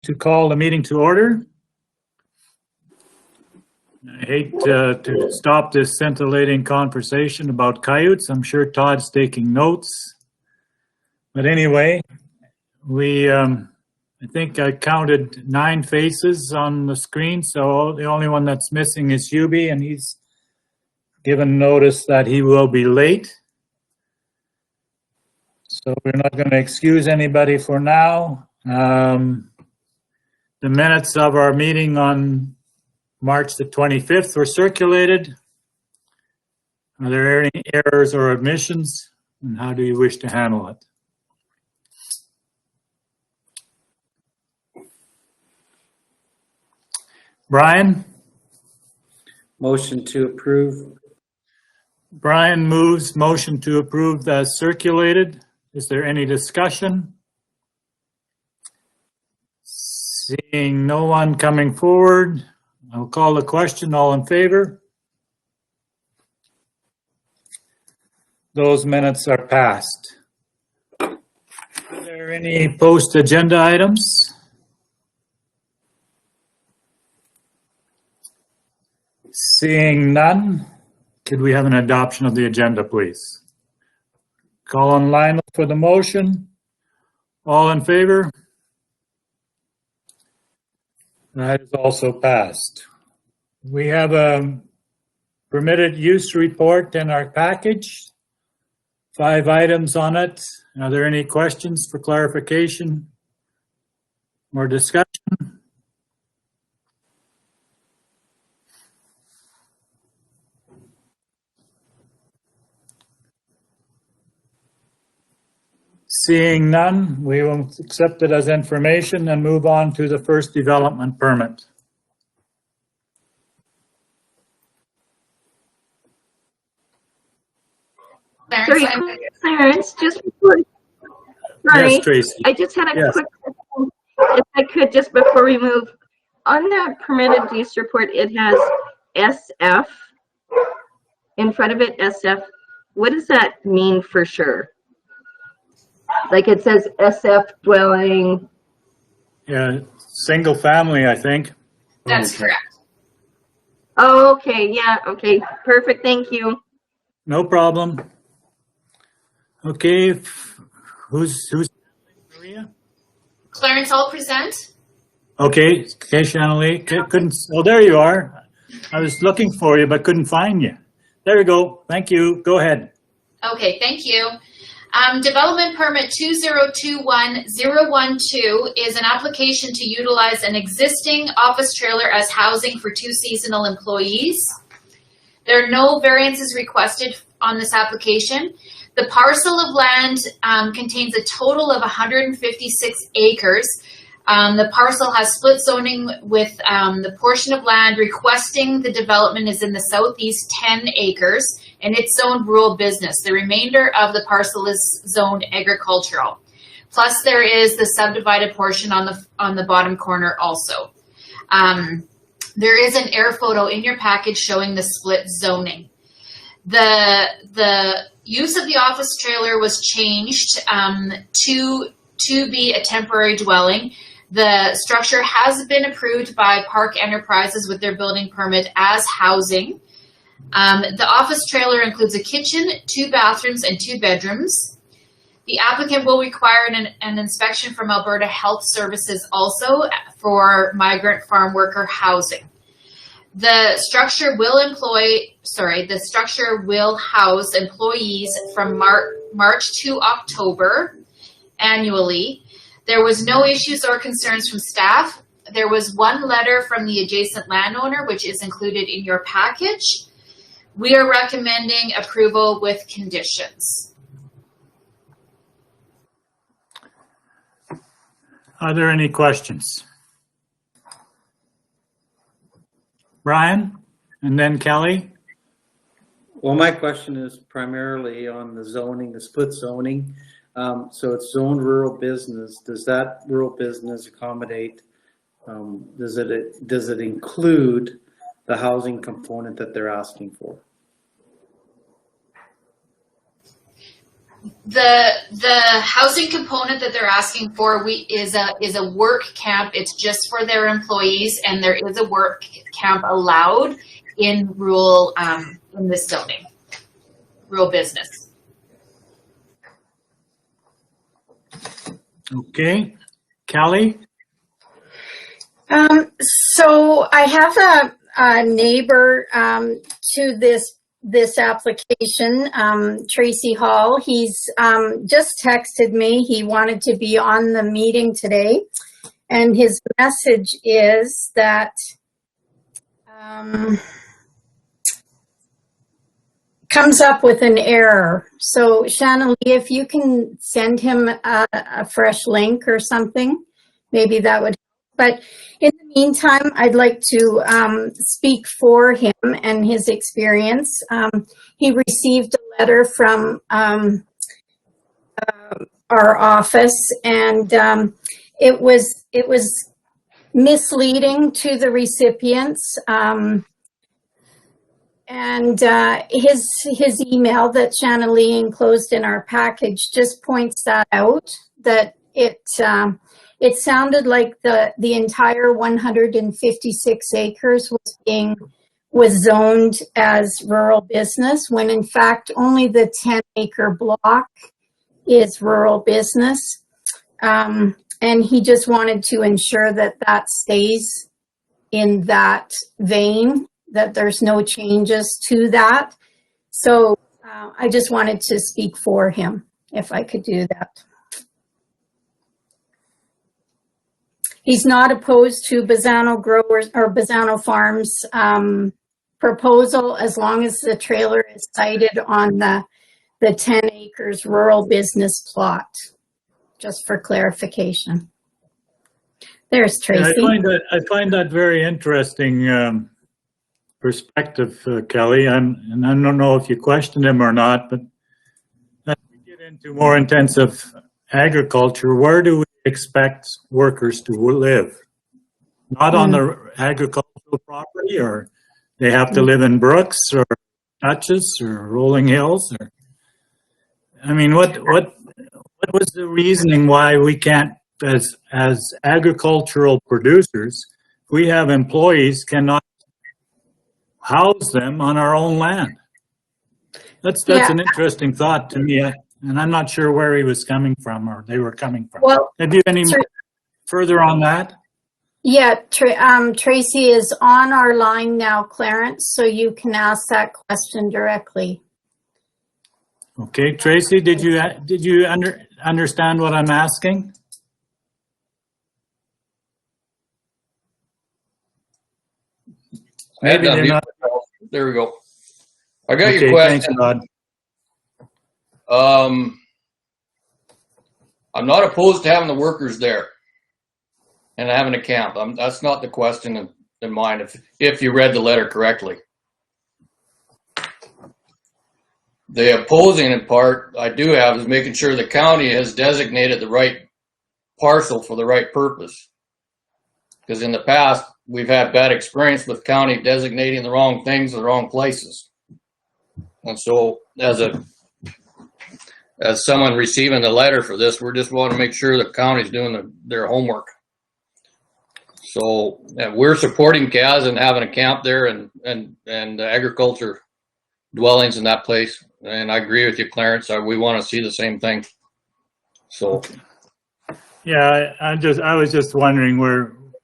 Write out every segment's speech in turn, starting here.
To call the meeting to order. I hate to stop this scintillating conversation about coyotes. I'm sure Todd's taking notes. But anyway, I think I counted 9 faces on the screen, so the only one that's missing is Hubie, and he's given notice that he will be late. So we're not going to excuse anybody for now. The minutes of our meeting on March the 25th were circulated. Are there any errors or omissions, and how do you wish to handle it? Brian? Motion to approve. Brian moves motion to approve as circulated. Is there any discussion? Seeing no one coming forward, I'll call the question. All in favor? Those minutes are passed. Are there any post-agenda items? Seeing none, could we have an adoption of the agenda, please? Call on Lionel for the motion. All in favor? That is also passed. We have a permitted use report in our package. 5 items on it. Are there any questions for clarification or discussion? Seeing none, we will accept it as information and move on to the first development permit. Clarence, just before, sorry, Yes, Tracy. I just had a Yes. quick question, if I could, just before we move. On that permitted use report, it has SF in front of it, SF. What does that mean for sure? Like it says SF dwelling. Yeah, single family, I think. That's correct. Oh, okay, yeah, okay, perfect, thank you. No problem. Okay, who's Maria? Clarence, I'll present. Okay, Shanley, couldn't, oh, there you are. I was looking for you, but couldn't find you. There we go. Thank you. Go ahead. Okay, thank you. Development permit 2021012 is an application to utilize an existing office trailer as housing for 2 seasonal employees. There are no variances requested on this application. The parcel of land contains a total of 156 acres. The parcel has split zoning with the portion of land requesting the development is in the southeast 10 acres, and it's zoned rural business. The remainder of the parcel is zoned agricultural. Plus there is the subdivided portion on the bottom corner also. There is an air photo in your package showing the split zoning. The use of the office trailer was changed to be a temporary dwelling. The structure has been approved by Park Enterprises with their building permit as housing. The office trailer includes a kitchen, 2 bathrooms, and 2 bedrooms. The applicant will require an inspection from Alberta Health Services also for migrant farm worker housing. The structure will house employees from March to October annually. There was no issues or concerns from staff. There was 1 letter from the adjacent landowner, which is included in your package. We are recommending approval with conditions. Are there any questions? Brian, and then Kelly. Well, my question is primarily on the zoning, the split zoning. So it's zoned rural business. Does that rural business accommodate, does it include the housing component that they're asking for? The housing component that they're asking for is a work camp. It's just for their employees, and there is a work camp allowed in rural in this zoning, rural business. Okay, Kelly? So I have a neighbor to this application, Tracy Hall. He's just texted me. He wanted to be on the meeting today, and his message is that comes up with an error. So Shannon, if you can send him a fresh link or something, maybe that would. But in the meantime, I'd like to speak for him and his experience. He received a letter from our office, and it was misleading to the recipients. And his email that Shannon Lee enclosed in our package just points that out, that it sounded like the entire 156 acres was zoned as rural business, when in fact only the 10-acre block is rural business. And he just wanted to ensure that that stays in that vein, that there's no changes to that. So I just wanted to speak for him, if I could do that. He's not opposed to Bazzano Growers or Bazzano Farms proposal, as long as the trailer is sited on the 10 acres rural business plot, just for clarification. There's Tracy. Yeah, I find that very interesting perspective, Kelly. And I don't know if you questioned him or not, but as we get into more intensive agriculture, where do we expect workers to live? Not on the agricultural property, or they have to live in Brooks or Dutchess or Rolling Hills, or I mean, what was the reasoning why we can't, as agricultural producers, we have employees cannot house them on our own land? That's an interesting thought to me, and I'm not sure where he was coming from, or they were coming from. Well, have you any further on that? Yeah, Tracy is on our line now, Clarence, so you can ask that question directly. Okay, Tracy, did you understand what I'm asking? Maybe they're not. There we go. I got your question. Thanks, Rod. I'm not opposed to having the workers there and having a camp. That's not the question in mind, if you read the letter correctly. The opposing in part I do have is making sure the county has designated the right parcel for the right purpose. Because in the past, we've had bad experience with county designating the wrong things in the wrong places. And so as someone receiving the letter for this, we just want to make sure the county's doing their homework. So we're supporting CAS and having a camp there and agriculture dwellings in that place. And I agree with you, Clarence. We want to see the same thing. So, yeah, I was just wondering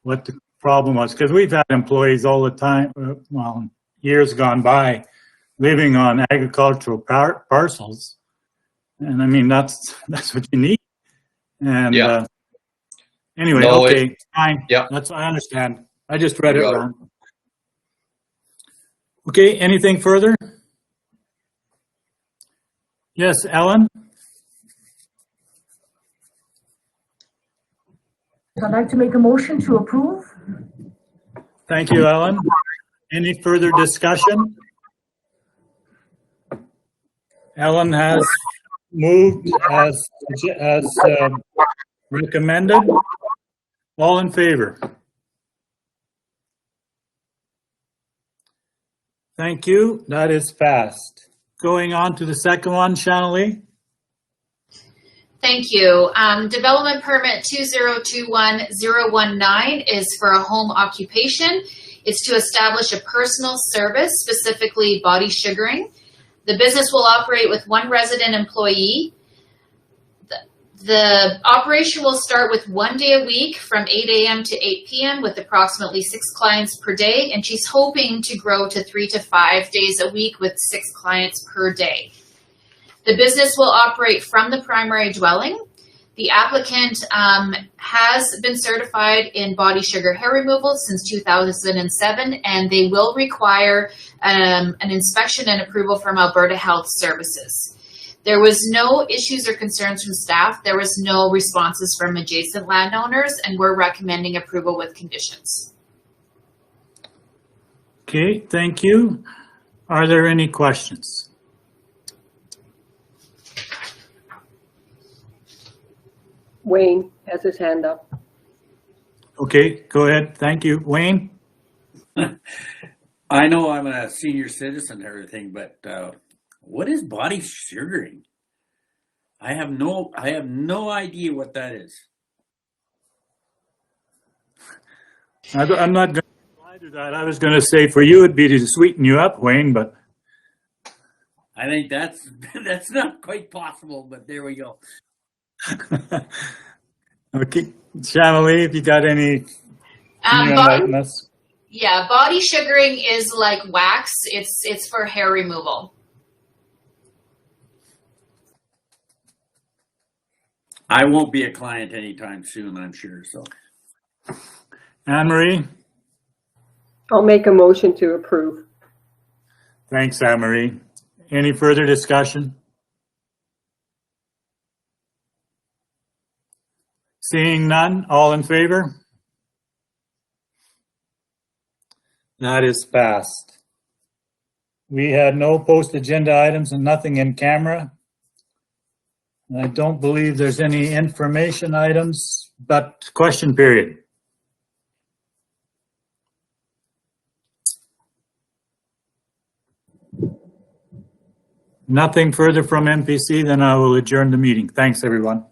what the problem was, because we've had employees all the time, well, years gone by, living on agricultural parcels, and I mean that's what you need. And yeah. Anyway, no, okay, fine. Yeah, I understand. I just read it wrong. Okay, anything further? Yes, Ellen? I'd like to make a motion to approve. Thank you, Ellen. Any further discussion? Ellen has moved as recommended. All in favor? Thank you. That is passed. Going on to the second one, Shanley. Thank you. Development permit 2021019 is for a home occupation. It's to establish a personal service, specifically body sugaring. The business will operate with one resident employee. The operation will start with 1 day a week from 8 a.m. to 8 p.m. with approximately 6 clients per day, and she's hoping to grow to 3 to 5 days a week with 6 clients per day. The business will operate from the primary dwelling. The applicant has been certified in body sugar hair removal since 2007, and they will require an inspection and approval from Alberta Health Services. There was no issues or concerns from staff. There was no responses from adjacent landowners, and we're recommending approval with conditions. Okay, thank you. Are there any questions? Wayne has his hand up. Okay, go ahead. Thank you. Wayne? I know I'm a senior citizen and everything, but what is body sugaring? I have no idea what that is. I'm not going to reply to that. I was going to say for you it'd be to sweeten you up, Wayne, but I think that's not quite possible, but there we go. okay, Shanley, if you got any, can you enlighten us? Yeah, body sugaring is like wax. It's for hair removal. I won't be a client anytime soon, I'm sure. So, Anne-Marie? I'll make a motion to approve. Thanks, Anne-Marie. Any further discussion? Seeing none, all in favor? That is passed. We had no post-agenda items and nothing in camera. And I don't believe there's any information items, but question period. Nothing further from MPC, then I will adjourn the meeting. Thanks, everyone.